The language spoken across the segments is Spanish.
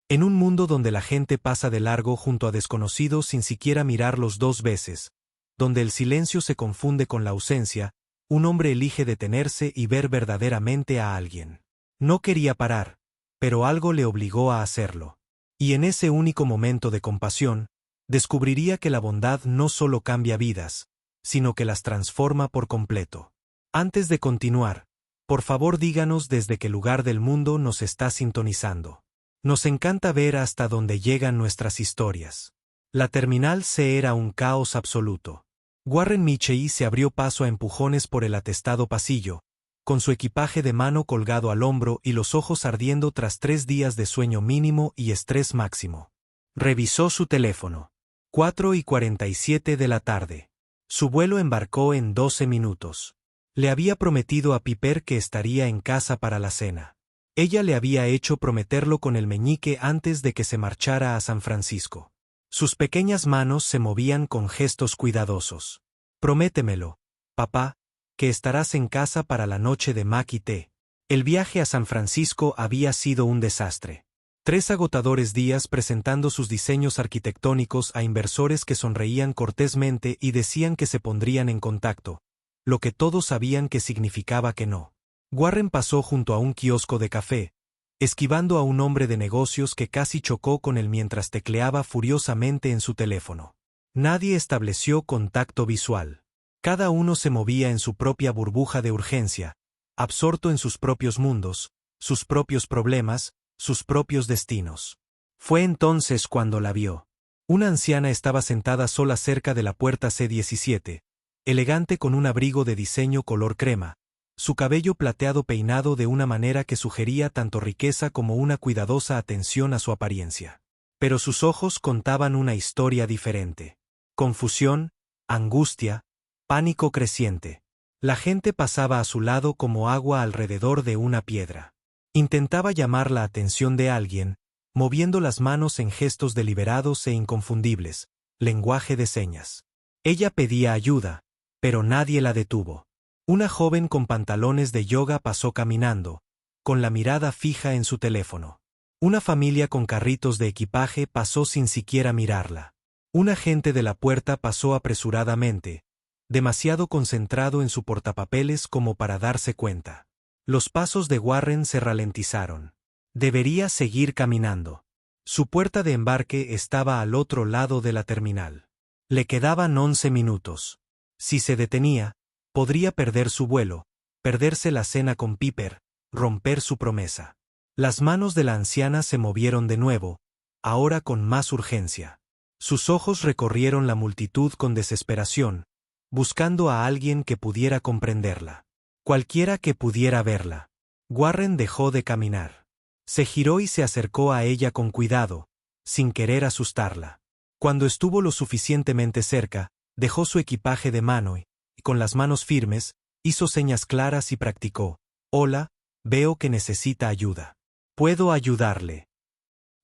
En un mundo donde la gente pasa de largo junto a desconocidos sin siquiera mirarlos 2 veces, donde el silencio se confunde con la ausencia, un hombre elige detenerse y ver verdaderamente a alguien. No quería parar, pero algo le obligó a hacerlo. Y en ese único momento de compasión, descubriría que la bondad no solo cambia vidas, sino que las transforma por completo. Antes de continuar, por favor díganos desde qué lugar del mundo nos está sintonizando. Nos encanta ver hasta dónde llegan nuestras historias. La terminal C era un caos absoluto. Warren Michei se abrió paso a empujones por el atestado pasillo, con su equipaje de mano colgado al hombro y los ojos ardiendo tras 3 días de sueño mínimo y estrés máximo. Revisó su teléfono. 4:47 de la tarde. Su vuelo embarcó en 12 minutos. Le había prometido a Piper que estaría en casa para la cena. Ella le había hecho prometerlo con el meñique antes de que se marchara a San Francisco. Sus pequeñas manos se movían con gestos cuidadosos. Prométemelo, papá, que estarás en casa para la noche de Mac y té. El viaje a San Francisco había sido un desastre. 3 agotadores días presentando sus diseños arquitectónicos a inversores que sonreían cortésmente y decían que se pondrían en contacto, lo que todos sabían que significaba que no. Warren pasó junto a un kiosco de café, esquivando a un hombre de negocios que casi chocó con él mientras tecleaba furiosamente en su teléfono. Nadie estableció contacto visual. Cada uno se movía en su propia burbuja de urgencia, absorto en sus propios mundos, sus propios problemas, sus propios destinos. Fue entonces cuando la vio. Una anciana estaba sentada sola cerca de la puerta C-17, elegante con un abrigo de diseño color crema, su cabello plateado peinado de una manera que sugería tanto riqueza como una cuidadosa atención a su apariencia. Pero sus ojos contaban una historia diferente. Confusión, angustia, pánico creciente. La gente pasaba a su lado como agua alrededor de una piedra. Intentaba llamar la atención de alguien, moviendo las manos en gestos deliberados e inconfundibles, lenguaje de señas. Ella pedía ayuda, pero nadie la detuvo. Una joven con pantalones de yoga pasó caminando, con la mirada fija en su teléfono. Una familia con carritos de equipaje pasó sin siquiera mirarla. Un agente de la puerta pasó apresuradamente, demasiado concentrado en su portapapeles como para darse cuenta. Los pasos de Warren se ralentizaron. Debería seguir caminando. Su puerta de embarque estaba al otro lado de la terminal. Le quedaban 11 minutos. Si se detenía, podría perder su vuelo, perderse la cena con Piper, romper su promesa. Las manos de la anciana se movieron de nuevo, ahora con más urgencia. Sus ojos recorrieron la multitud con desesperación, buscando a alguien que pudiera comprenderla. Cualquiera que pudiera verla. Warren dejó de caminar. Se giró y se acercó a ella con cuidado, sin querer asustarla. Cuando estuvo lo suficientemente cerca, dejó su equipaje de mano y, con las manos firmes, hizo señas claras y practicó. Hola, veo que necesita ayuda. ¿Puedo ayudarle?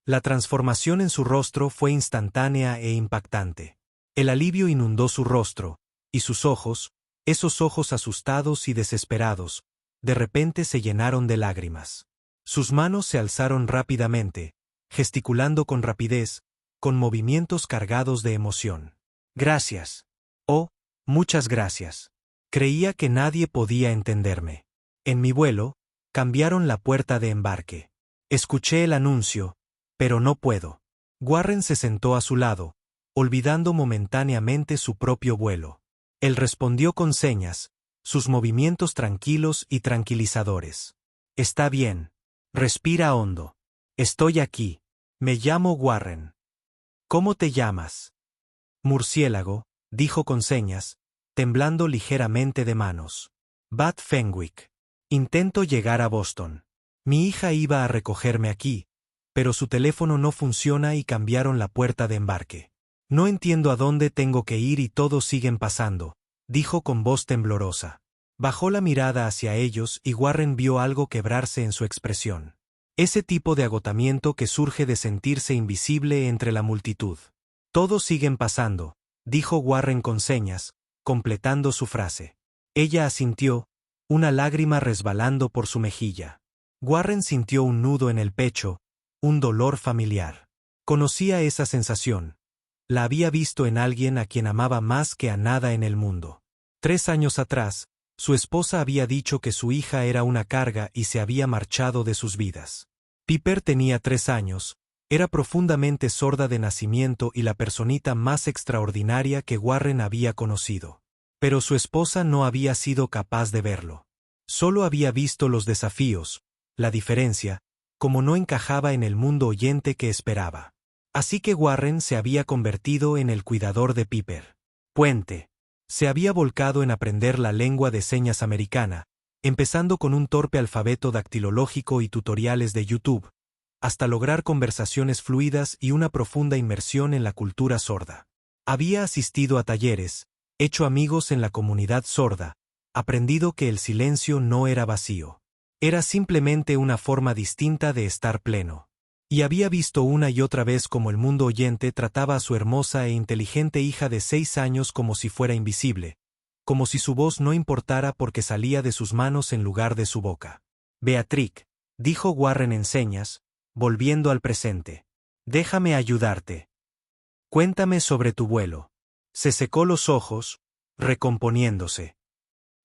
La transformación en su rostro fue instantánea e impactante. El alivio inundó su rostro, y sus ojos, esos ojos asustados y desesperados, de repente se llenaron de lágrimas. Sus manos se alzaron rápidamente, gesticulando con rapidez, con movimientos cargados de emoción. Gracias. Oh, muchas gracias. Creía que nadie podía entenderme. En mi vuelo, cambiaron la puerta de embarque. Escuché el anuncio, pero no puedo. Warren se sentó a su lado, olvidando momentáneamente su propio vuelo. Él respondió con señas, sus movimientos tranquilos y tranquilizadores. Está bien. Respira hondo. Estoy aquí. Me llamo Warren. ¿Cómo te llamas? Murciélago, dijo con señas, temblando ligeramente de manos. Bat Fenwick. Intento llegar a Boston. Mi hija iba a recogerme aquí, pero su teléfono no funciona y cambiaron la puerta de embarque. No entiendo a dónde tengo que ir y todos siguen pasando, dijo con voz temblorosa. Bajó la mirada hacia ellos y Warren vio algo quebrarse en su expresión. Ese tipo de agotamiento que surge de sentirse invisible entre la multitud. Todos siguen pasando, dijo Warren con señas, completando su frase. Ella asintió, una lágrima resbalando por su mejilla. Warren sintió un nudo en el pecho, un dolor familiar. Conocía esa sensación. La había visto en alguien a quien amaba más que a nada en el mundo. 3 años atrás, su esposa había dicho que su hija era una carga y se había marchado de sus vidas. Piper tenía 3 años, era profundamente sorda de nacimiento y la personita más extraordinaria que Warren había conocido. Pero su esposa no había sido capaz de verlo. Solo había visto los desafíos, la diferencia, como no encajaba en el mundo oyente que esperaba. Así que Warren se había convertido en el cuidador de Piper. Puente. Se había volcado en aprender la lengua de señas americana, empezando con un torpe alfabeto dactilológico y tutoriales de YouTube, hasta lograr conversaciones fluidas y una profunda inmersión en la cultura sorda. Había asistido a talleres, hecho amigos en la comunidad sorda, aprendido que el silencio no era vacío. Era simplemente una forma distinta de estar pleno. Y había visto una y otra vez cómo el mundo oyente trataba a su hermosa e inteligente hija de 6 años como si fuera invisible, como si su voz no importara porque salía de sus manos en lugar de su boca. Beatriz, dijo Warren en señas, volviendo al presente. Déjame ayudarte. Cuéntame sobre tu vuelo. Se secó los ojos, recomponiéndose.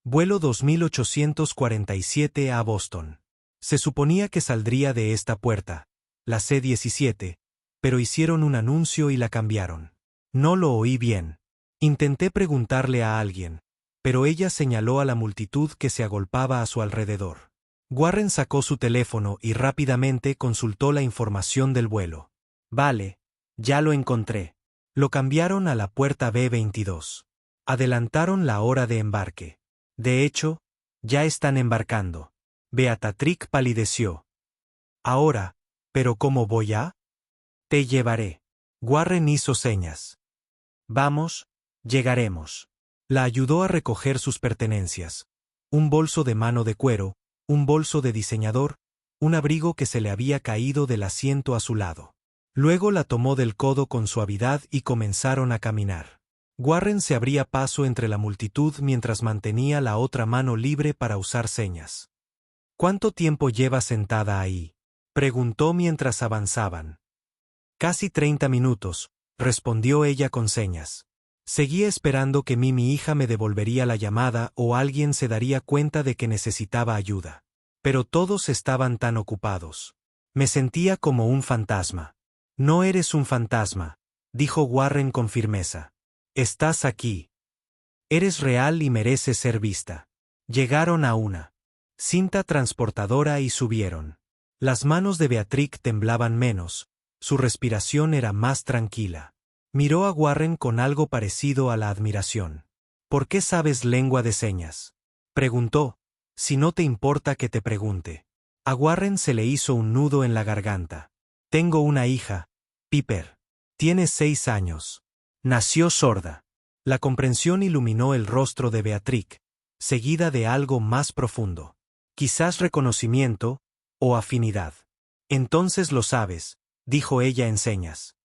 Vuelo 2847 a Boston. Se suponía que saldría de esta puerta, la C-17, pero hicieron un anuncio y la cambiaron. No lo oí bien. Intenté preguntarle a alguien, pero ella señaló a la multitud que se agolpaba a su alrededor. Warren sacó su teléfono y rápidamente consultó la información del vuelo. Vale, ya lo encontré. Lo cambiaron a la puerta B-22. Adelantaron la hora de embarque. De hecho, ya están embarcando. Beatriz palideció. Ahora, ¿pero cómo voy a? Te llevaré. Warren hizo señas. Vamos, llegaremos. La ayudó a recoger sus pertenencias. Un bolso de mano de cuero, un bolso de diseñador, un abrigo que se le había caído del asiento a su lado. Luego la tomó del codo con suavidad y comenzaron a caminar. Warren se abría paso entre la multitud mientras mantenía la otra mano libre para usar señas. ¿Cuánto tiempo lleva sentada ahí?, preguntó mientras avanzaban. Casi 30 minutos, respondió ella con señas. Seguía esperando que mi hija me devolvería la llamada o alguien se daría cuenta de que necesitaba ayuda. Pero todos estaban tan ocupados. Me sentía como un fantasma. No eres un fantasma, dijo Warren con firmeza. Estás aquí. Eres real y mereces ser vista. Llegaron a una cinta transportadora y subieron. Las manos de Beatriz temblaban menos, su respiración era más tranquila. Miró a Warren con algo parecido a la admiración. ¿Por qué sabes lengua de señas?, preguntó, si no te importa que te pregunte. A Warren se le hizo un nudo en la garganta. Tengo una hija, Piper. Tiene 6 años. Nació sorda. La comprensión iluminó el rostro de Beatriz, seguida de algo más profundo. Quizás reconocimiento, o afinidad. Entonces lo sabes, dijo ella en señas.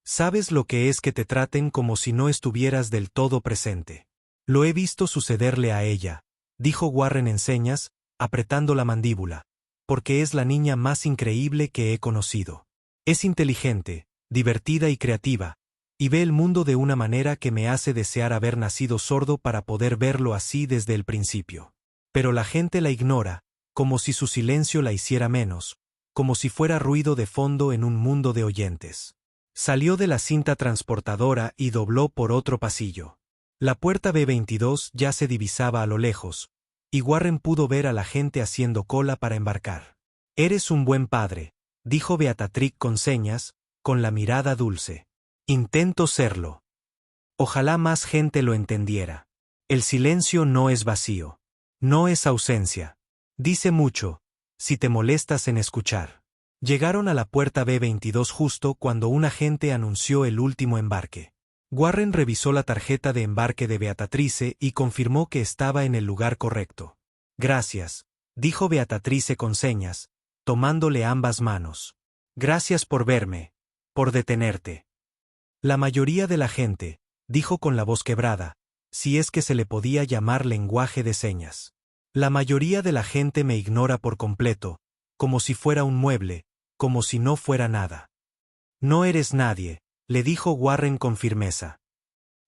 Sabes lo que es que te traten como si no estuvieras del todo presente. Lo he visto sucederle a ella, dijo Warren en señas, apretando la mandíbula, porque es la niña más increíble que he conocido. Es inteligente, divertida y creativa, y ve el mundo de una manera que me hace desear haber nacido sordo para poder verlo así desde el principio. Pero la gente la ignora, como si su silencio la hiciera menos, como si fuera ruido de fondo en un mundo de oyentes. Salió de la cinta transportadora y dobló por otro pasillo. La puerta B-22 ya se divisaba a lo lejos, y Warren pudo ver a la gente haciendo cola para embarcar. Eres un buen padre, dijo Beatriz con señas, con la mirada dulce. Intento serlo. Ojalá más gente lo entendiera. El silencio no es vacío. No es ausencia. Dice mucho, si te molestas en escuchar. Llegaron a la puerta B-22 justo cuando un agente anunció el último embarque. Warren revisó la tarjeta de embarque de Beatrice y confirmó que estaba en el lugar correcto. Gracias, dijo Beatrice con señas, tomándole ambas manos. Gracias por verme, por detenerte. La mayoría de la gente, dijo con la voz quebrada, si es que se le podía llamar lenguaje de señas. La mayoría de la gente me ignora por completo, como si fuera un mueble, como si no fuera nada. No eres nadie, le dijo Warren con firmeza.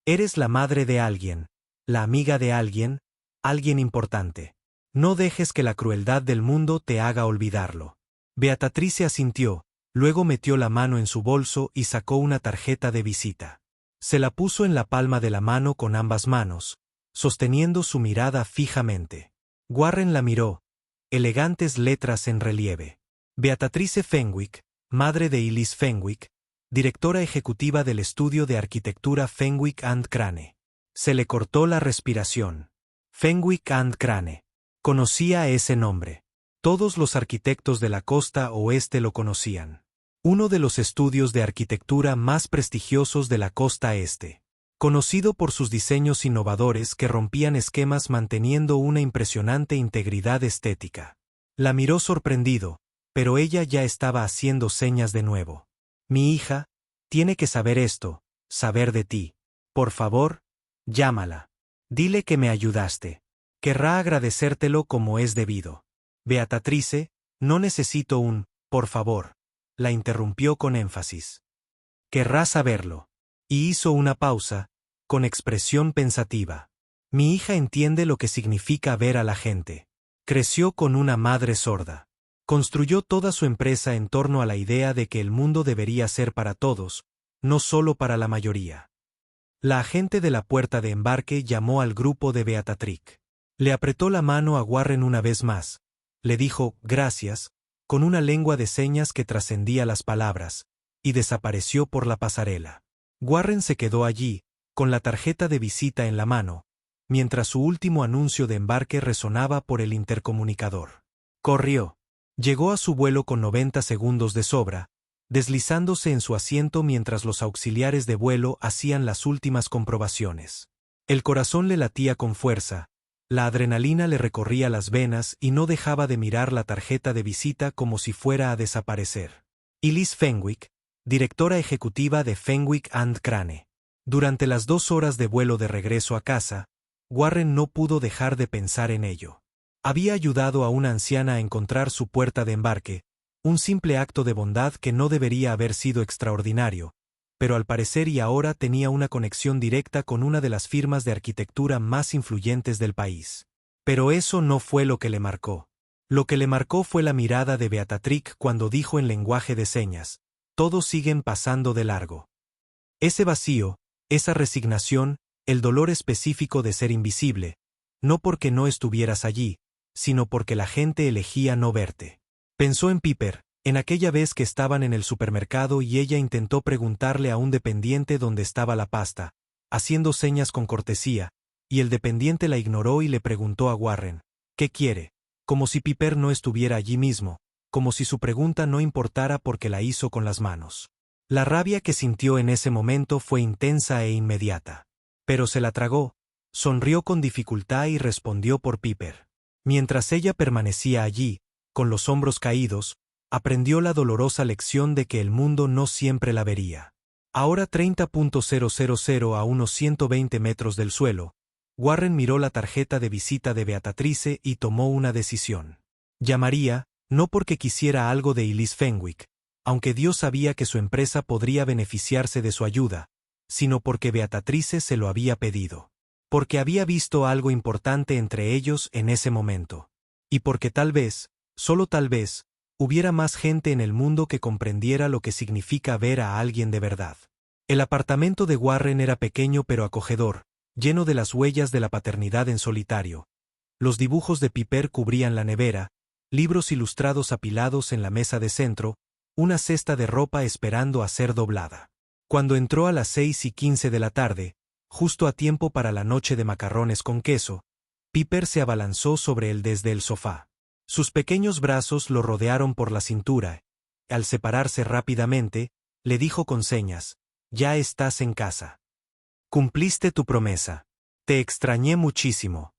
Eres la madre de alguien, la amiga de alguien, alguien importante. No dejes que la crueldad del mundo te haga olvidarlo. Beatrice asintió, luego metió la mano en su bolso y sacó una tarjeta de visita. Se la puso en la palma de la mano con ambas manos, sosteniendo su mirada fijamente. Warren la miró, elegantes letras en relieve. Beatrice Fenwick, madre de Elise Fenwick, directora ejecutiva del estudio de arquitectura Fenwick & Crane. Se le cortó la respiración. Fenwick & Crane. Conocía ese nombre. Todos los arquitectos de la costa oeste lo conocían. Uno de los estudios de arquitectura más prestigiosos de la costa este. Conocido por sus diseños innovadores que rompían esquemas manteniendo una impresionante integridad estética. La miró sorprendido, pero ella ya estaba haciendo señas de nuevo. Mi hija, tiene que saber esto, saber de ti. Por favor, llámala. Dile que me ayudaste. Querrá agradecértelo como es debido. Beatrice, no necesito un, por favor. La interrumpió con énfasis. Querrá saberlo. Y hizo una pausa, con expresión pensativa. Mi hija entiende lo que significa ver a la gente. Creció con una madre sorda. Construyó toda su empresa en torno a la idea de que el mundo debería ser para todos, no solo para la mayoría. La agente de la puerta de embarque llamó al grupo de Beatrice. Le apretó la mano a Warren una vez más. Le dijo, gracias, con una lengua de señas que trascendía las palabras, y desapareció por la pasarela. Warren se quedó allí, con la tarjeta de visita en la mano, mientras su último anuncio de embarque resonaba por el intercomunicador. Corrió. Llegó a su vuelo con 90 segundos de sobra, deslizándose en su asiento mientras los auxiliares de vuelo hacían las últimas comprobaciones. El corazón le latía con fuerza, la adrenalina le recorría las venas y no dejaba de mirar la tarjeta de visita como si fuera a desaparecer. Elise Fenwick, directora ejecutiva de Fenwick & Crane. Durante las 2 horas de vuelo de regreso a casa, Warren no pudo dejar de pensar en ello. Había ayudado a una anciana a encontrar su puerta de embarque, un simple acto de bondad que no debería haber sido extraordinario, pero al parecer y ahora tenía una conexión directa con una de las firmas de arquitectura más influyentes del país. Pero eso no fue lo que le marcó. Lo que le marcó fue la mirada de Beatrice cuando dijo en lenguaje de señas, todos siguen pasando de largo. Ese vacío, esa resignación, el dolor específico de ser invisible, no porque no estuvieras allí, sino porque la gente elegía no verte. Pensó en Piper, en aquella vez que estaban en el supermercado y ella intentó preguntarle a un dependiente dónde estaba la pasta, haciendo señas con cortesía, y el dependiente la ignoró y le preguntó a Warren, ¿qué quiere? Como si Piper no estuviera allí mismo, como si su pregunta no importara porque la hizo con las manos. La rabia que sintió en ese momento fue intensa e inmediata. Pero se la tragó, sonrió con dificultad y respondió por Piper. Mientras ella permanecía allí, con los hombros caídos, aprendió la dolorosa lección de que el mundo no siempre la vería. Ahora 30.000 a unos 120 metros del suelo, Warren miró la tarjeta de visita de Beatrice y tomó una decisión. Llamaría, no porque quisiera algo de Elise Fenwick, aunque Dios sabía que su empresa podría beneficiarse de su ayuda, sino porque Beatrice se lo había pedido. Porque había visto algo importante entre ellos en ese momento. Y porque tal vez, solo tal vez, hubiera más gente en el mundo que comprendiera lo que significa ver a alguien de verdad. El apartamento de Warren era pequeño pero acogedor, lleno de las huellas de la paternidad en solitario. Los dibujos de Piper cubrían la nevera, libros ilustrados apilados en la mesa de centro, una cesta de ropa esperando a ser doblada. Cuando entró a las 6:15 de la tarde, justo a tiempo para la noche de macarrones con queso, Piper se abalanzó sobre él desde el sofá. Sus pequeños brazos lo rodearon por la cintura. Al separarse rápidamente, le dijo con señas, «Ya estás en casa. Cumpliste tu promesa. Te extrañé muchísimo».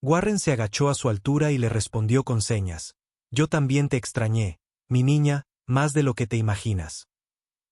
Warren se agachó a su altura y le respondió con señas, «Yo también te extrañé, mi niña, más de lo que te imaginas».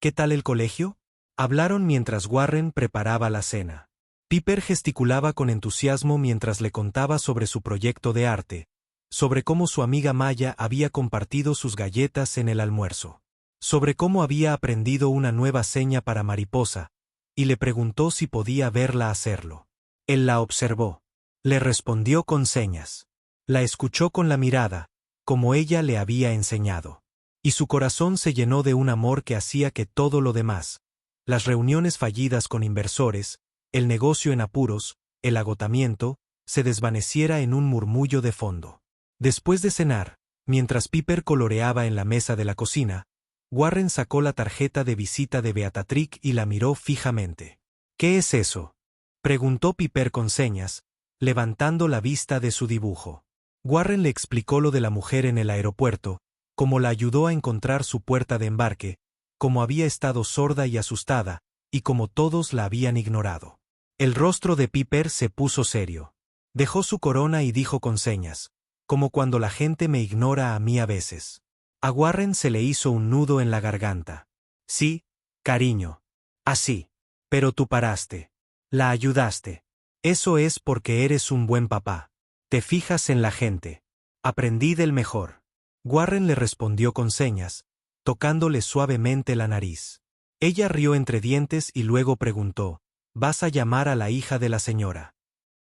«¿Qué tal el colegio?». Hablaron mientras Warren preparaba la cena. Piper gesticulaba con entusiasmo mientras le contaba sobre su proyecto de arte, sobre cómo su amiga Maya había compartido sus galletas en el almuerzo, sobre cómo había aprendido una nueva seña para mariposa, y le preguntó si podía verla hacerlo. Él la observó. Le respondió con señas. La escuchó con la mirada, como ella le había enseñado. Y su corazón se llenó de un amor que hacía que todo lo demás, las reuniones fallidas con inversores, el negocio en apuros, el agotamiento, se desvaneciera en un murmullo de fondo. Después de cenar, mientras Piper coloreaba en la mesa de la cocina, Warren sacó la tarjeta de visita de Beatrice y la miró fijamente. «¿Qué es eso?», preguntó Piper con señas, levantando la vista de su dibujo. Warren le explicó lo de la mujer en el aeropuerto, cómo la ayudó a encontrar su puerta de embarque, cómo había estado sorda y asustada, y cómo todos la habían ignorado. El rostro de Piper se puso serio. Dejó su corona y dijo con señas, como cuando la gente me ignora a mí a veces. A Warren se le hizo un nudo en la garganta. «Sí, cariño. Así. Pero tú paraste. La ayudaste. Eso es porque eres un buen papá. Te fijas en la gente. Aprendí del mejor». Warren le respondió con señas, tocándole suavemente la nariz. Ella rió entre dientes y luego preguntó, «¿Vas a llamar a la hija de la señora?».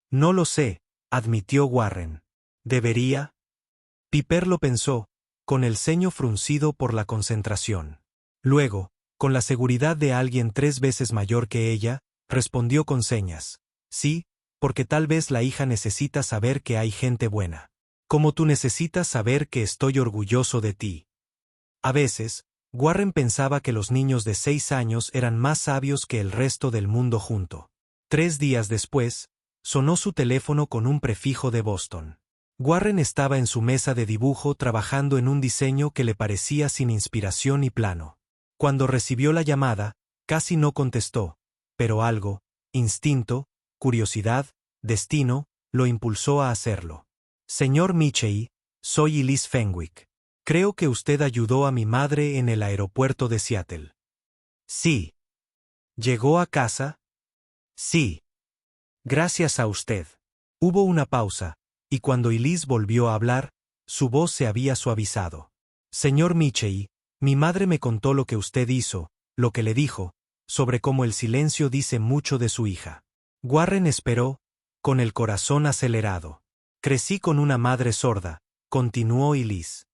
«No lo sé», admitió Warren. «¿Debería?». Piper lo pensó, con el ceño fruncido por la concentración. Luego, con la seguridad de alguien 3 veces mayor que ella, respondió con señas, «Sí, porque tal vez la hija necesita saber que hay gente buena. Como tú necesitas saber que estoy orgulloso de ti». A veces, Warren pensaba que los niños de 6 años eran más sabios que el resto del mundo junto. 3 días después, sonó su teléfono con un prefijo de Boston. Warren estaba en su mesa de dibujo trabajando en un diseño que le parecía sin inspiración y plano. Cuando recibió la llamada, casi no contestó, pero algo, instinto, curiosidad, destino, lo impulsó a hacerlo. «Señor Michei, soy Elise Fenwick. Creo que usted ayudó a mi madre en el aeropuerto de Seattle». «Sí». «¿Llegó a casa?». «Sí». «Gracias a usted». Hubo una pausa, y cuando Elise volvió a hablar, su voz se había suavizado. «Señor Michei, mi madre me contó lo que usted hizo, lo que le dijo, sobre cómo el silencio dice mucho de su hija». Warren esperó, con el corazón acelerado. «Crecí con una madre sorda», continuó Elise.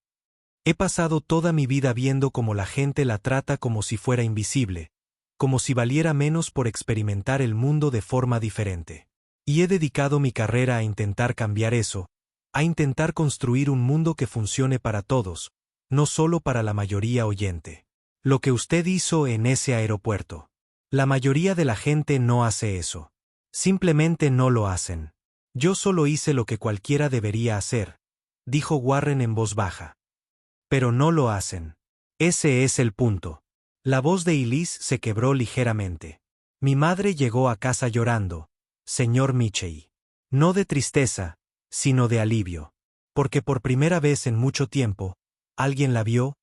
«He pasado toda mi vida viendo cómo la gente la trata como si fuera invisible, como si valiera menos por experimentar el mundo de forma diferente. Y he dedicado mi carrera a intentar cambiar eso, a intentar construir un mundo que funcione para todos, no solo para la mayoría oyente. Lo que usted hizo en ese aeropuerto. La mayoría de la gente no hace eso. Simplemente no lo hacen. Yo solo hice lo que cualquiera debería hacer», dijo Warren en voz baja. «Pero no lo hacen. Ese es el punto». La voz de Elise se quebró ligeramente. «Mi madre llegó a casa llorando, señor Michei. No de tristeza, sino de alivio. Porque por primera vez en mucho tiempo, alguien la vio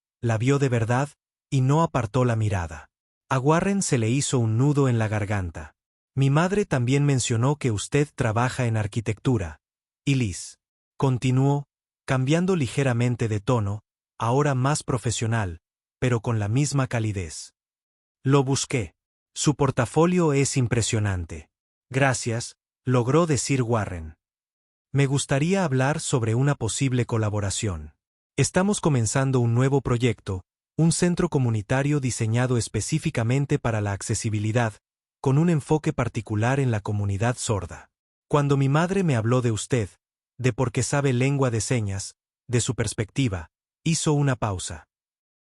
de verdad, y no apartó la mirada». A Warren se le hizo un nudo en la garganta. «Mi madre también mencionó que usted trabaja en arquitectura». Elise continuó, cambiando ligeramente de tono, ahora más profesional, pero con la misma calidez. «Lo busqué. Su portafolio es impresionante». «Gracias», logró decir Warren. «Me gustaría hablar sobre una posible colaboración. Estamos comenzando un nuevo proyecto, un centro comunitario diseñado específicamente para la accesibilidad, con un enfoque particular en la comunidad sorda. Cuando mi madre me habló de usted, de por qué sabe lengua de señas, de su perspectiva, hizo una pausa.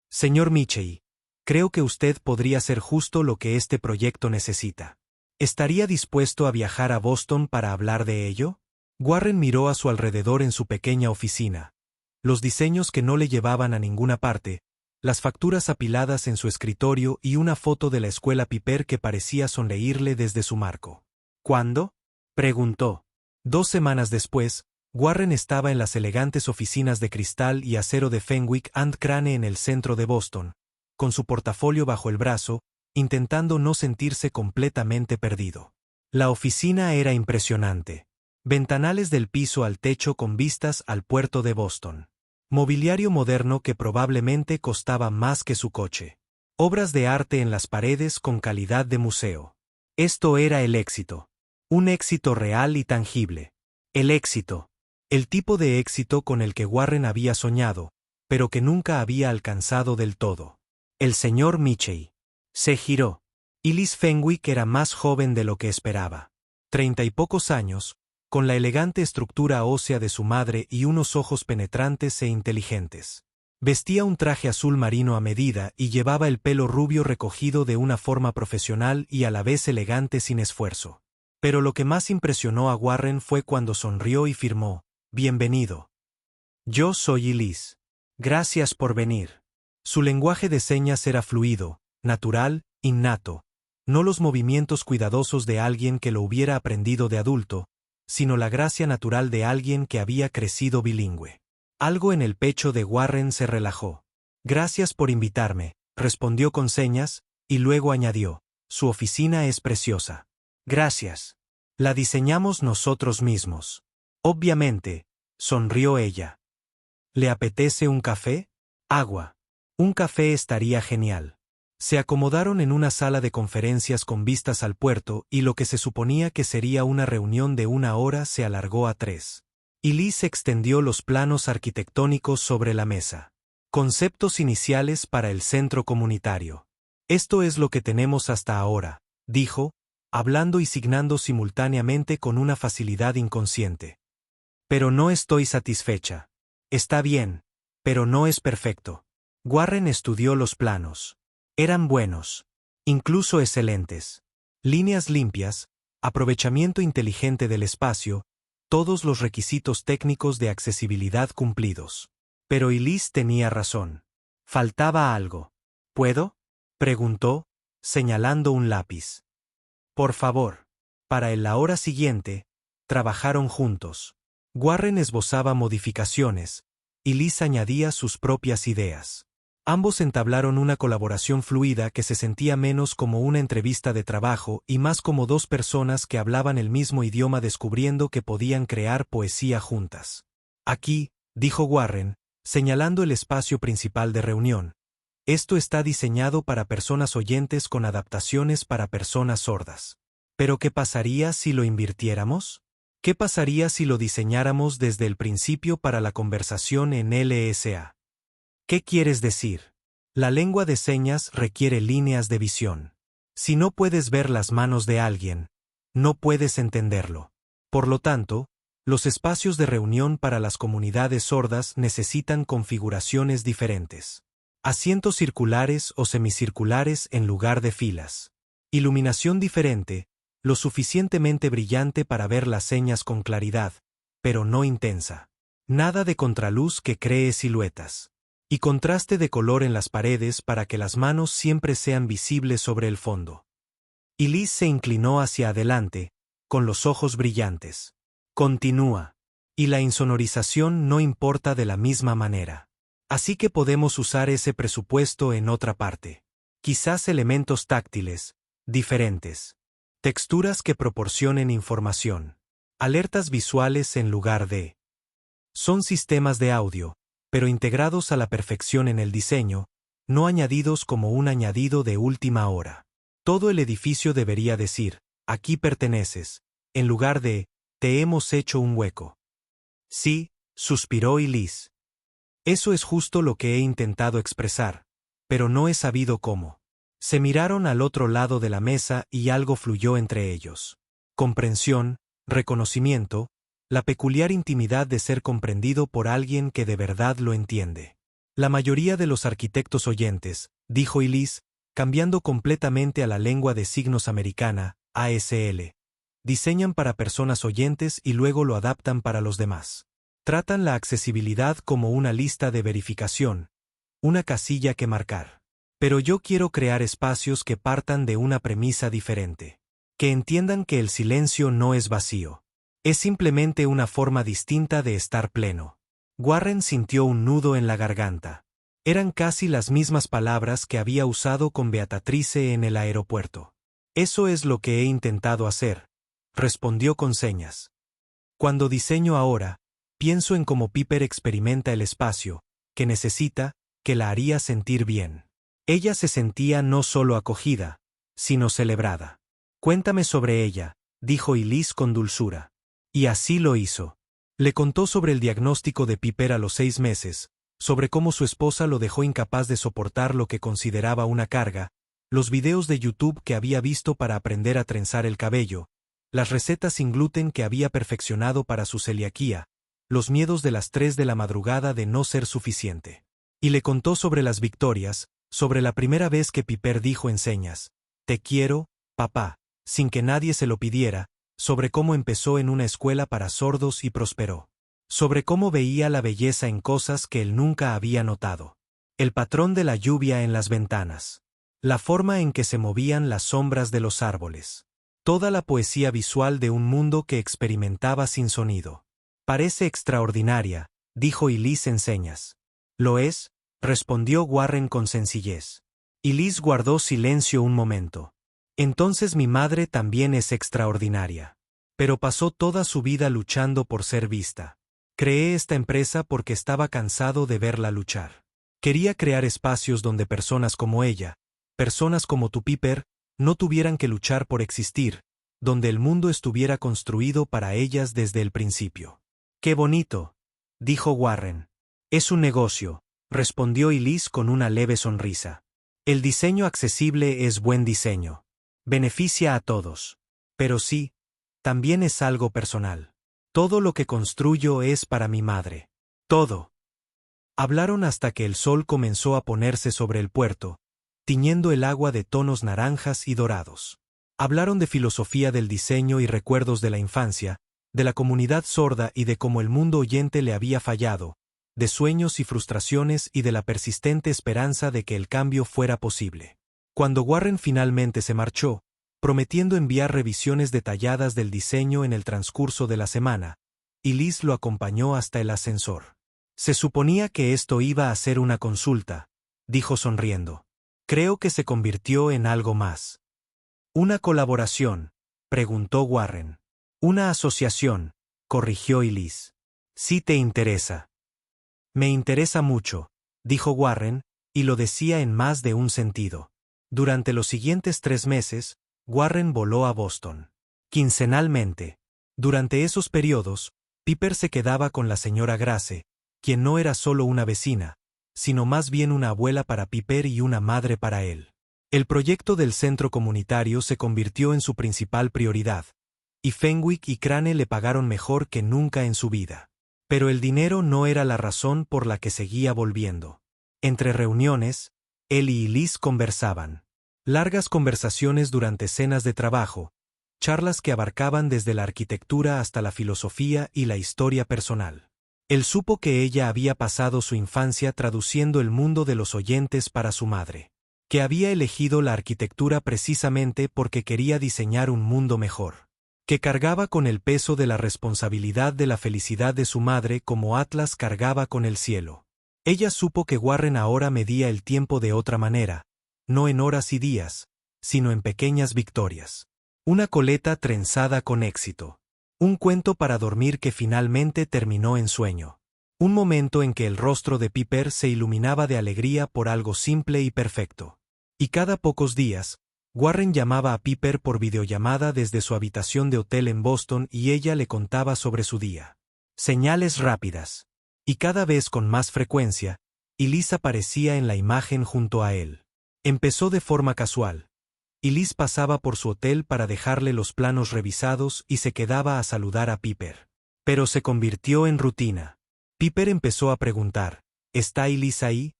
Señor Michei, creo que usted podría ser justo lo que este proyecto necesita. ¿Estaría dispuesto a viajar a Boston para hablar de ello?». Warren miró a su alrededor en su pequeña oficina. Los diseños que no le llevaban a ninguna parte, las facturas apiladas en su escritorio y una foto de la escuela Piper que parecía sonreírle desde su marco. «¿Cuándo?», preguntó. 2 semanas después, Warren estaba en las elegantes oficinas de cristal y acero de Fenwick and Crane en el centro de Boston, con su portafolio bajo el brazo, intentando no sentirse completamente perdido. La oficina era impresionante. Ventanales del piso al techo con vistas al puerto de Boston. Mobiliario moderno que probablemente costaba más que su coche. Obras de arte en las paredes con calidad de museo. Esto era el éxito. Un éxito real y tangible. El éxito. El tipo de éxito con el que Warren había soñado, pero que nunca había alcanzado del todo. El señor Mitchell. Se giró. Elise Fenwick era más joven de lo que esperaba. 30 y pocos años, con la elegante estructura ósea de su madre y unos ojos penetrantes e inteligentes. Vestía un traje azul marino a medida y llevaba el pelo rubio recogido de una forma profesional y a la vez elegante sin esfuerzo. Pero lo que más impresionó a Warren fue cuando sonrió y firmó: «Bienvenido. Yo soy Elise. Gracias por venir». Su lenguaje de señas era fluido, natural, innato, no los movimientos cuidadosos de alguien que lo hubiera aprendido de adulto, sino la gracia natural de alguien que había crecido bilingüe. Algo en el pecho de Warren se relajó. «Gracias por invitarme», respondió con señas, y luego añadió: «Su oficina es preciosa». «Gracias. La diseñamos nosotros mismos». «Obviamente», sonrió ella. «¿Le apetece un café?» «Agua. Un café estaría genial». Se acomodaron en una sala de conferencias con vistas al puerto y lo que se suponía que sería una reunión de 1 hora se alargó a 3. Elise extendió los planos arquitectónicos sobre la mesa. «Conceptos iniciales para el centro comunitario. Esto es lo que tenemos hasta ahora», dijo, hablando y signando simultáneamente con una facilidad inconsciente. «Pero no estoy satisfecha. Está bien, pero no es perfecto». Warren estudió los planos. Eran buenos. Incluso excelentes. Líneas limpias, aprovechamiento inteligente del espacio, todos los requisitos técnicos de accesibilidad cumplidos. Pero Elise tenía razón. Faltaba algo. ¿Puedo?, preguntó, señalando un lápiz. «Por favor». Para la hora siguiente, trabajaron juntos. Warren esbozaba modificaciones, y Elise añadía sus propias ideas. Ambos entablaron una colaboración fluida que se sentía menos como una entrevista de trabajo y más como dos personas que hablaban el mismo idioma descubriendo que podían crear poesía juntas. «Aquí», dijo Warren, señalando el espacio principal de reunión, «esto está diseñado para personas oyentes con adaptaciones para personas sordas. ¿Pero qué pasaría si lo invirtiéramos? ¿Qué pasaría si lo diseñáramos desde el principio para la conversación en LSA? ¿Qué quieres decir? La lengua de señas requiere líneas de visión. Si no puedes ver las manos de alguien, no puedes entenderlo. Por lo tanto, los espacios de reunión para las comunidades sordas necesitan configuraciones diferentes. Asientos circulares o semicirculares en lugar de filas. Iluminación diferente, lo suficientemente brillante para ver las señas con claridad, pero no intensa. Nada de contraluz que cree siluetas. Y contraste de color en las paredes para que las manos siempre sean visibles sobre el fondo». Elise se inclinó hacia adelante, con los ojos brillantes. «Continúa. Y la insonorización no importa de la misma manera. Así que podemos usar ese presupuesto en otra parte. Quizás elementos táctiles, diferentes. Texturas que proporcionen información. Alertas visuales en lugar de. Son sistemas de audio, pero integrados a la perfección en el diseño, no añadidos como un añadido de última hora. Todo el edificio debería decir: «Aquí perteneces», en lugar de «Te hemos hecho un hueco». «Sí», suspiró Elise. «Eso es justo lo que he intentado expresar, pero no he sabido cómo». Se miraron al otro lado de la mesa y algo fluyó entre ellos. Comprensión, reconocimiento, la peculiar intimidad de ser comprendido por alguien que de verdad lo entiende. «La mayoría de los arquitectos oyentes», dijo Elise, cambiando completamente a la lengua de signos americana, ASL, «diseñan para personas oyentes y luego lo adaptan para los demás. Tratan la accesibilidad como una lista de verificación, una casilla que marcar. Pero yo quiero crear espacios que partan de una premisa diferente. Que entiendan que el silencio no es vacío. Es simplemente una forma distinta de estar pleno». Warren sintió un nudo en la garganta. Eran casi las mismas palabras que había usado con Beatrice en el aeropuerto. «Eso es lo que he intentado hacer», respondió con señas. Cuando diseño ahora, pienso en cómo Piper experimenta el espacio, que necesita, que la haría sentir bien. Ella se sentía no solo acogida, sino celebrada. Cuéntame sobre ella, dijo Elise con dulzura. Y así lo hizo. Le contó sobre el diagnóstico de Piper a los 6 meses, sobre cómo su esposa lo dejó incapaz de soportar lo que consideraba una carga, los videos de YouTube que había visto para aprender a trenzar el cabello, las recetas sin gluten que había perfeccionado para su celiaquía, los miedos de las 3 de la madrugada de no ser suficiente. Y le contó sobre las victorias, sobre la primera vez que Piper dijo en señas, «Te quiero, papá», sin que nadie se lo pidiera, sobre cómo empezó en una escuela para sordos y prosperó. Sobre cómo veía la belleza en cosas que él nunca había notado. El patrón de la lluvia en las ventanas. La forma en que se movían las sombras de los árboles. Toda la poesía visual de un mundo que experimentaba sin sonido. Parece extraordinaria, dijo Elise en señas. ¿Lo es?, respondió Warren con sencillez. Elise guardó silencio un momento. Entonces mi madre también es extraordinaria. Pero pasó toda su vida luchando por ser vista. Creé esta empresa porque estaba cansado de verla luchar. Quería crear espacios donde personas como ella, personas como tu Piper, no tuvieran que luchar por existir, donde el mundo estuviera construido para ellas desde el principio. ¡Qué bonito!, dijo Warren. Es un negocio, respondió Elise con una leve sonrisa. El diseño accesible es buen diseño. Beneficia a todos. Pero sí, también es algo personal. Todo lo que construyo es para mi madre. Todo. Hablaron hasta que el sol comenzó a ponerse sobre el puerto, tiñendo el agua de tonos naranjas y dorados. Hablaron de filosofía del diseño y recuerdos de la infancia, de la comunidad sorda y de cómo el mundo oyente le había fallado, de sueños y frustraciones y de la persistente esperanza de que el cambio fuera posible. Cuando Warren finalmente se marchó, prometiendo enviar revisiones detalladas del diseño en el transcurso de la semana, Elise lo acompañó hasta el ascensor. Se suponía que esto iba a ser una consulta, dijo sonriendo. Creo que se convirtió en algo más. ¿Una colaboración?, preguntó Warren. Una asociación, corrigió Elise. Sí te interesa. Me interesa mucho, dijo Warren, y lo decía en más de un sentido. Durante los siguientes 3 meses, Warren voló a Boston. Quincenalmente. Durante esos periodos, Piper se quedaba con la señora Grace, quien no era solo una vecina, sino más bien una abuela para Piper y una madre para él. El proyecto del centro comunitario se convirtió en su principal prioridad, y Fenwick y Crane le pagaron mejor que nunca en su vida. Pero el dinero no era la razón por la que seguía volviendo. Entre reuniones, él y Elise conversaban. Largas conversaciones durante cenas de trabajo, charlas que abarcaban desde la arquitectura hasta la filosofía y la historia personal. Él supo que ella había pasado su infancia traduciendo el mundo de los oyentes para su madre, que había elegido la arquitectura precisamente porque quería diseñar un mundo mejor, que cargaba con el peso de la responsabilidad de la felicidad de su madre como Atlas cargaba con el cielo. Ella supo que Warren ahora medía el tiempo de otra manera, no en horas y días, sino en pequeñas victorias. Una coleta trenzada con éxito. Un cuento para dormir que finalmente terminó en sueño. Un momento en que el rostro de Piper se iluminaba de alegría por algo simple y perfecto. Y cada pocos días, Warren llamaba a Piper por videollamada desde su habitación de hotel en Boston y ella le contaba sobre su día. Señales rápidas. Y cada vez con más frecuencia, Elise aparecía en la imagen junto a él. Empezó de forma casual. Elise pasaba por su hotel para dejarle los planos revisados y se quedaba a saludar a Piper. Pero se convirtió en rutina. Piper empezó a preguntar, ¿está Elise ahí?,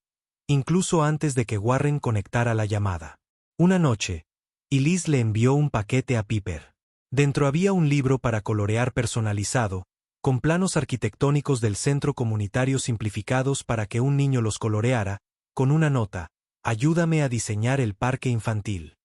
incluso antes de que Warren conectara la llamada. Una noche, Elise le envió un paquete a Piper. Dentro había un libro para colorear personalizado, con planos arquitectónicos del centro comunitario simplificados para que un niño los coloreara, con una nota: «Ayúdame a diseñar el parque infantil».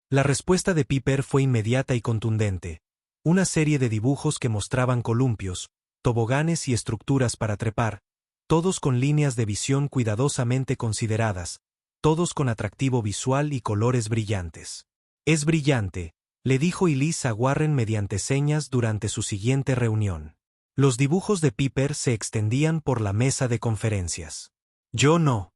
La respuesta de Piper fue inmediata y contundente. Una serie de dibujos que mostraban columpios, toboganes y estructuras para trepar, todos con líneas de visión cuidadosamente consideradas, todos con atractivo visual y colores brillantes. «Es brillante», le dijo Elise a Warren mediante señas durante su siguiente reunión. Los dibujos de Piper se extendían por la mesa de conferencias. Yo no.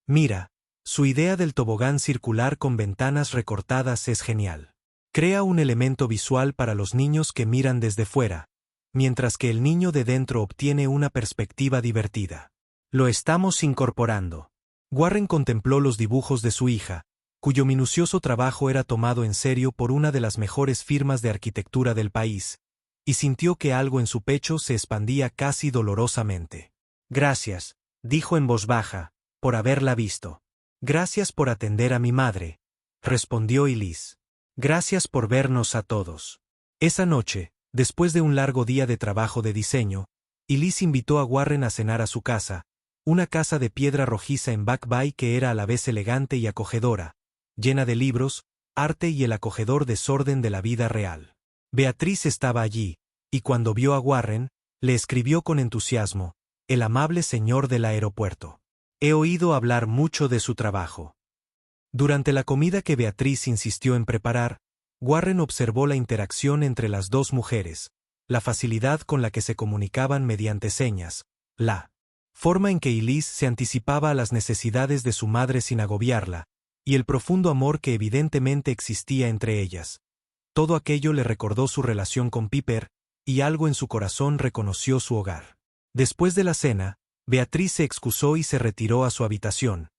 Mira, su idea del tobogán circular con ventanas recortadas es genial. Crea un elemento visual para los niños que miran desde fuera, mientras que el niño de dentro obtiene una perspectiva divertida. Lo estamos incorporando. Warren contempló los dibujos de su hija, cuyo minucioso trabajo era tomado en serio por una de las mejores firmas de arquitectura del país, y sintió que algo en su pecho se expandía casi dolorosamente. Gracias, dijo en voz baja, por haberla visto. Gracias por atender a mi madre, respondió Elise. Gracias por vernos a todos. Esa noche, después de un largo día de trabajo de diseño, Elise invitó a Warren a cenar a su casa, una casa de piedra rojiza en Back Bay que era a la vez elegante y acogedora, llena de libros, arte y el acogedor desorden de la vida real. Beatriz estaba allí, y cuando vio a Warren, le escribió con entusiasmo: «El amable señor del aeropuerto. He oído hablar mucho de su trabajo». Durante la comida que Beatriz insistió en preparar, Warren observó la interacción entre las dos mujeres, la facilidad con la que se comunicaban mediante señas, la forma en que Elise se anticipaba a las necesidades de su madre sin agobiarla, y el profundo amor que evidentemente existía entre ellas. Todo aquello le recordó su relación con Piper, y algo en su corazón reconoció su hogar. Después de la cena, Beatriz se excusó y se retiró a su habitación,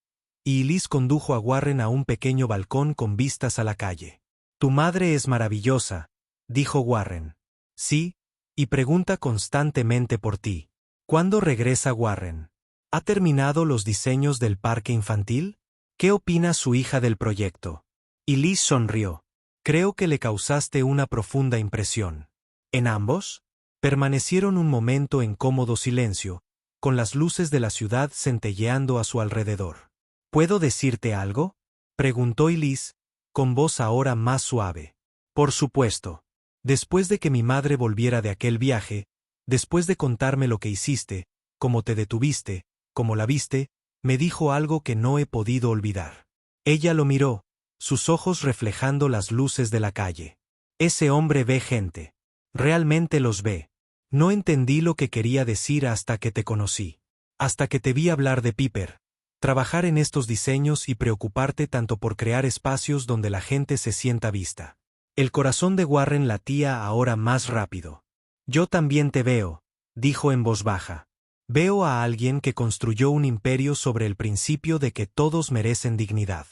y Elise condujo a Warren a un pequeño balcón con vistas a la calle. «Tu madre es maravillosa», dijo Warren. «Sí, y pregunta constantemente por ti». ¿Cuándo regresa Warren? ¿Ha terminado los diseños del parque infantil? ¿Qué opina su hija del proyecto? Elise sonrió. Creo que le causaste una profunda impresión. ¿En ambos? Permanecieron un momento en cómodo silencio, con las luces de la ciudad centelleando a su alrededor. ¿Puedo decirte algo?, preguntó Elise, con voz ahora más suave. Por supuesto. Después de que mi madre volviera de aquel viaje, después de contarme lo que hiciste, cómo te detuviste, cómo la viste, me dijo algo que no he podido olvidar. Ella lo miró, sus ojos reflejando las luces de la calle. Ese hombre ve gente. Realmente los ve. No entendí lo que quería decir hasta que te conocí. Hasta que te vi hablar de Piper. Trabajar en estos diseños y preocuparte tanto por crear espacios donde la gente se sienta vista. El corazón de Warren latía ahora más rápido. Yo también te veo, dijo en voz baja. Veo a alguien que construyó un imperio sobre el principio de que todos merecen dignidad.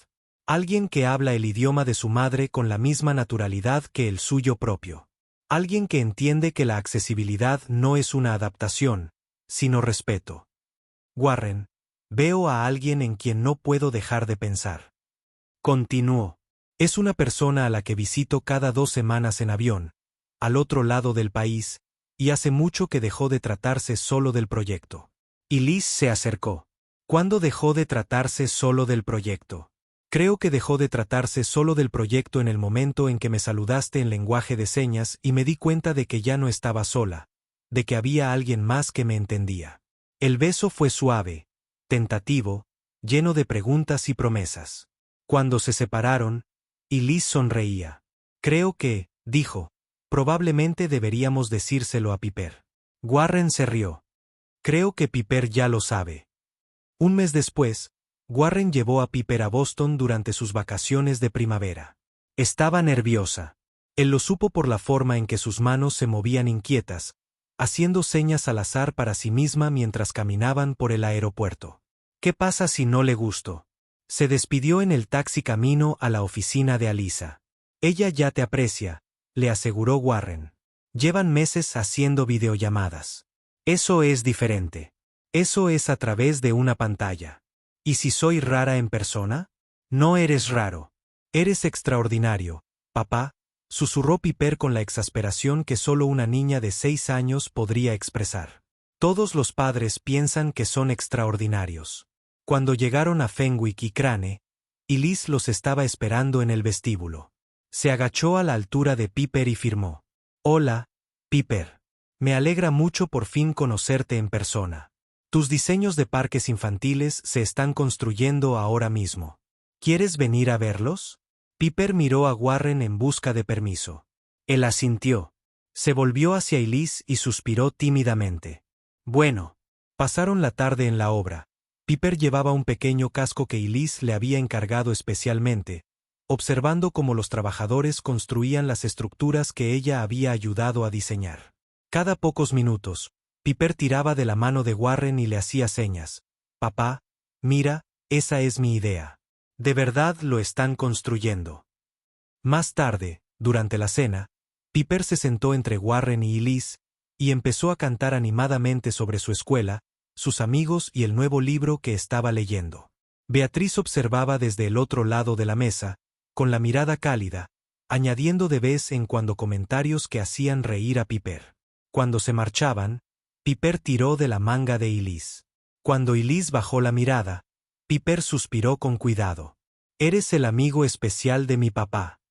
Alguien que habla el idioma de su madre con la misma naturalidad que el suyo propio. Alguien que entiende que la accesibilidad no es una adaptación, sino respeto. Warren, veo a alguien en quien no puedo dejar de pensar. Continuó. Es una persona a la que visito cada 2 semanas en avión, al otro lado del país, y hace mucho que dejó de tratarse solo del proyecto. Elise se acercó. ¿Cuándo dejó de tratarse solo del proyecto? Creo que dejó de tratarse solo del proyecto en el momento en que me saludaste en lenguaje de señas y me di cuenta de que ya no estaba sola, de que había alguien más que me entendía. El beso fue suave, tentativo, lleno de preguntas y promesas. Cuando se separaron, Elise sonreía. Creo que, dijo, probablemente deberíamos decírselo a Piper. Warren se rió. Creo que Piper ya lo sabe. Un mes después, Warren llevó a Piper a Boston durante sus vacaciones de primavera. Estaba nerviosa. Él lo supo por la forma en que sus manos se movían inquietas, haciendo señas al azar para sí misma mientras caminaban por el aeropuerto. ¿Qué pasa si no le gustó? Se despidió en el taxi camino a la oficina de Alisa. Ella ya te aprecia, le aseguró Warren. Llevan meses haciendo videollamadas. Eso es diferente. Eso es a través de una pantalla. ¿Y si soy rara en persona? No eres raro. Eres extraordinario, papá, susurró Piper con la exasperación que solo una niña de 6 años podría expresar. Todos los padres piensan que son extraordinarios. Cuando llegaron a Fenwick y Crane, Elise los estaba esperando en el vestíbulo. Se agachó a la altura de Piper y firmó. Hola, Piper. Me alegra mucho por fin conocerte en persona. Tus diseños de parques infantiles se están construyendo ahora mismo. ¿Quieres venir a verlos? Piper miró a Warren en busca de permiso. Él asintió. Se volvió hacia Elise y suspiró tímidamente. Bueno. Pasaron la tarde en la obra. Piper llevaba un pequeño casco que Elise le había encargado especialmente, observando cómo los trabajadores construían las estructuras que ella había ayudado a diseñar. Cada pocos minutos, Piper tiraba de la mano de Warren y le hacía señas. Papá, mira, esa es mi idea. De verdad lo están construyendo. Más tarde, durante la cena, Piper se sentó entre Warren y Elise y empezó a cantar animadamente sobre su escuela, sus amigos y el nuevo libro que estaba leyendo. Beatriz observaba desde el otro lado de la mesa, con la mirada cálida, añadiendo de vez en cuando comentarios que hacían reír a Piper. Cuando se marchaban, Piper tiró de la manga de Elise. Cuando Elise bajó la mirada, Piper suspiró con cuidado. Eres el amigo especial de mi papá.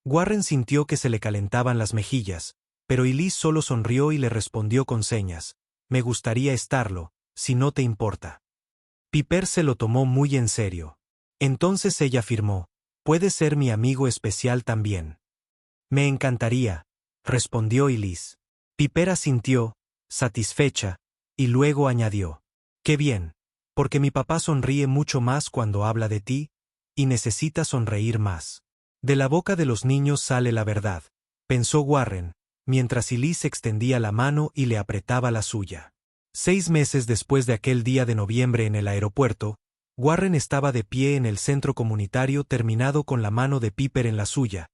Warren sintió que se le calentaban las mejillas, pero Elise solo sonrió y le respondió con señas. Me gustaría estarlo, si no te importa. Piper se lo tomó muy en serio. Entonces ella afirmó, puedes ser mi amigo especial también. Me encantaría, respondió Elise. Piper asintió, satisfecha, y luego añadió. Qué bien, porque mi papá sonríe mucho más cuando habla de ti, y necesita sonreír más. De la boca de los niños sale la verdad, pensó Warren, mientras Elise extendía la mano y le apretaba la suya. 6 meses después de aquel día de noviembre en el aeropuerto, Warren estaba de pie en el centro comunitario terminado con la mano de Piper en la suya,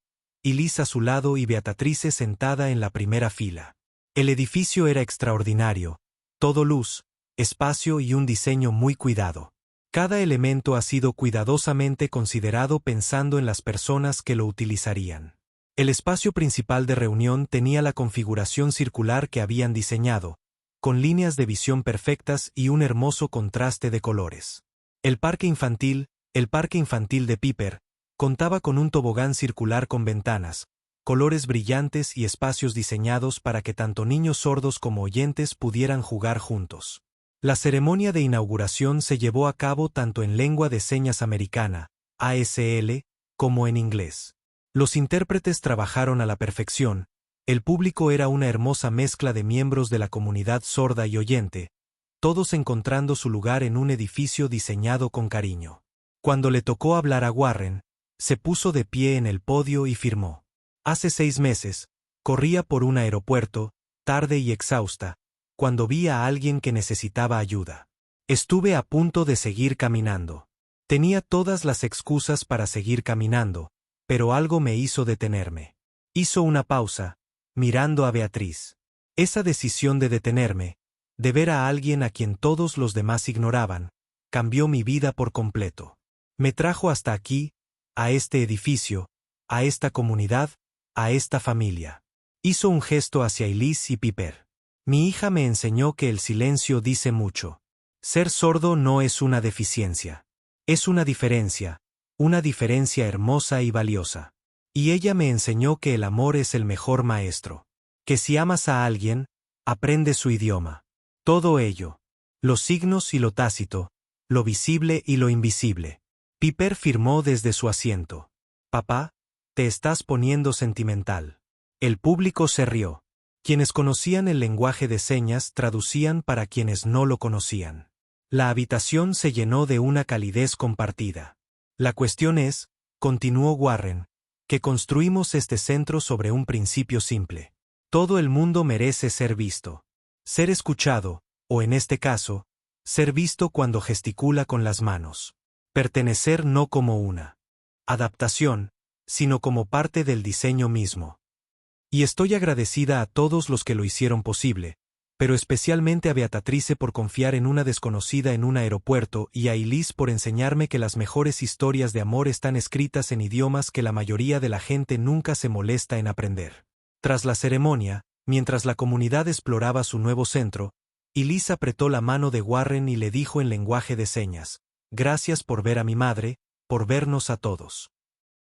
Elise a su lado y Beatrice sentada en la primera fila. El edificio era extraordinario, todo luz, espacio y un diseño muy cuidado. Cada elemento ha sido cuidadosamente considerado pensando en las personas que lo utilizarían. El espacio principal de reunión tenía la configuración circular que habían diseñado, con líneas de visión perfectas y un hermoso contraste de colores. El parque infantil de Piper, contaba con un tobogán circular con ventanas, colores brillantes y espacios diseñados para que tanto niños sordos como oyentes pudieran jugar juntos. La ceremonia de inauguración se llevó a cabo tanto en lengua de señas americana, ASL, como en inglés. Los intérpretes trabajaron a la perfección. El público era una hermosa mezcla de miembros de la comunidad sorda y oyente, todos encontrando su lugar en un edificio diseñado con cariño. Cuando le tocó hablar a Warren, se puso de pie en el podio y firmó. Hace 6 meses, corría por un aeropuerto, tarde y exhausta, cuando vi a alguien que necesitaba ayuda. Estuve a punto de seguir caminando. Tenía todas las excusas para seguir caminando, pero algo me hizo detenerme. Hizo una pausa, mirando a Beatriz. Esa decisión de detenerme, de ver a alguien a quien todos los demás ignoraban, cambió mi vida por completo. Me trajo hasta aquí, a este edificio, a esta comunidad, a esta familia. Hizo un gesto hacia Elise y Piper. Mi hija me enseñó que el silencio dice mucho. Ser sordo no es una deficiencia. Es una diferencia hermosa y valiosa. Y ella me enseñó que el amor es el mejor maestro. Que si amas a alguien, aprende su idioma. Todo ello. Los signos y lo tácito, lo visible y lo invisible. Piper firmó desde su asiento. Papá, te estás poniendo sentimental. El público se rió. Quienes conocían el lenguaje de señas traducían para quienes no lo conocían. La habitación se llenó de una calidez compartida. La cuestión es, continuó Warren, que construimos este centro sobre un principio simple. Todo el mundo merece ser visto. Ser escuchado, o en este caso, ser visto cuando gesticula con las manos. Pertenecer no como una adaptación, sino como parte del diseño mismo. Y estoy agradecida a todos los que lo hicieron posible, pero especialmente a Beatrice por confiar en una desconocida en un aeropuerto y a Elise por enseñarme que las mejores historias de amor están escritas en idiomas que la mayoría de la gente nunca se molesta en aprender. Tras la ceremonia, mientras la comunidad exploraba su nuevo centro, Elise apretó la mano de Warren y le dijo en lenguaje de señas, «Gracias por ver a mi madre, por vernos a todos».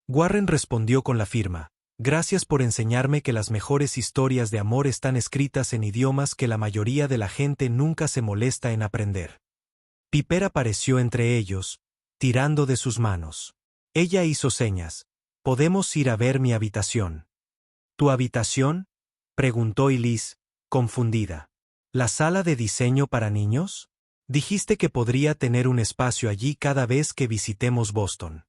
Warren respondió con la firma, «Gracias por enseñarme que las mejores historias de amor están escritas en idiomas que la mayoría de la gente nunca se molesta en aprender». Piper apareció entre ellos, tirando de sus manos. Ella hizo señas, Podemos ir a ver mi habitación. ¿Tu habitación? Preguntó Elise, confundida. ¿La sala de diseño para niños? Dijiste que podría tener un espacio allí cada vez que visitemos Boston.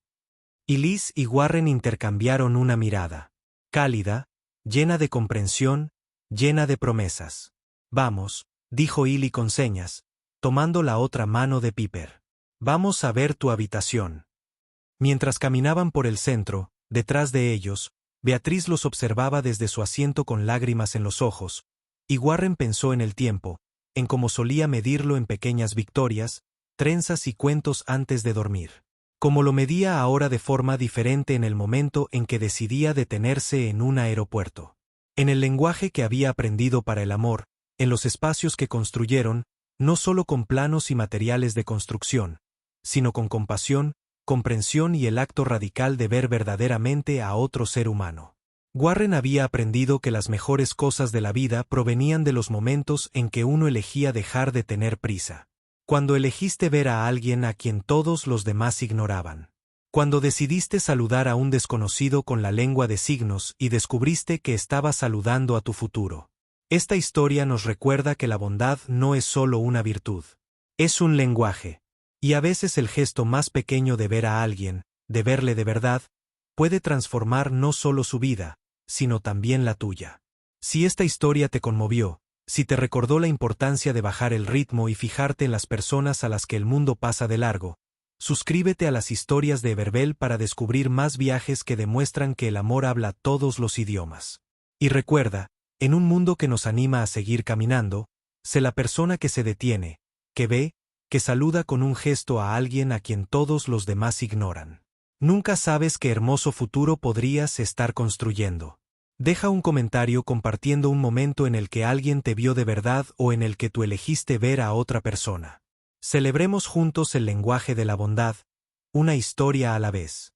Elise y Warren intercambiaron una mirada. Cálida, llena de comprensión, llena de promesas. Vamos, dijo Ellie con señas, tomando la otra mano de Piper. Vamos a ver tu habitación. Mientras caminaban por el centro, detrás de ellos, Beatriz los observaba desde su asiento con lágrimas en los ojos, y Warren pensó en el tiempo, en cómo solía medirlo en pequeñas victorias, trenzas y cuentos antes de dormir. Como lo medía ahora de forma diferente en el momento en que decidía detenerse en un aeropuerto. En el lenguaje que había aprendido para el amor, en los espacios que construyeron, no solo con planos y materiales de construcción, sino con compasión, comprensión y el acto radical de ver verdaderamente a otro ser humano. Warren había aprendido que las mejores cosas de la vida provenían de los momentos en que uno elegía dejar de tener prisa. Cuando elegiste ver a alguien a quien todos los demás ignoraban. Cuando decidiste saludar a un desconocido con la lengua de signos y descubriste que estaba saludando a tu futuro. Esta historia nos recuerda que la bondad no es solo una virtud. Es un lenguaje. Y a veces el gesto más pequeño de ver a alguien, de verle de verdad, puede transformar no solo su vida, sino también la tuya. Si esta historia te conmovió, si te recordó la importancia de bajar el ritmo y fijarte en las personas a las que el mundo pasa de largo, suscríbete a las historias de Everbell para descubrir más viajes que demuestran que el amor habla todos los idiomas. Y recuerda, en un mundo que nos anima a seguir caminando, sé la persona que se detiene, que ve, que saluda con un gesto a alguien a quien todos los demás ignoran. Nunca sabes qué hermoso futuro podrías estar construyendo. Deja un comentario compartiendo un momento en el que alguien te vio de verdad o en el que tú elegiste ver a otra persona. Celebremos juntos el lenguaje de la bondad, una historia a la vez.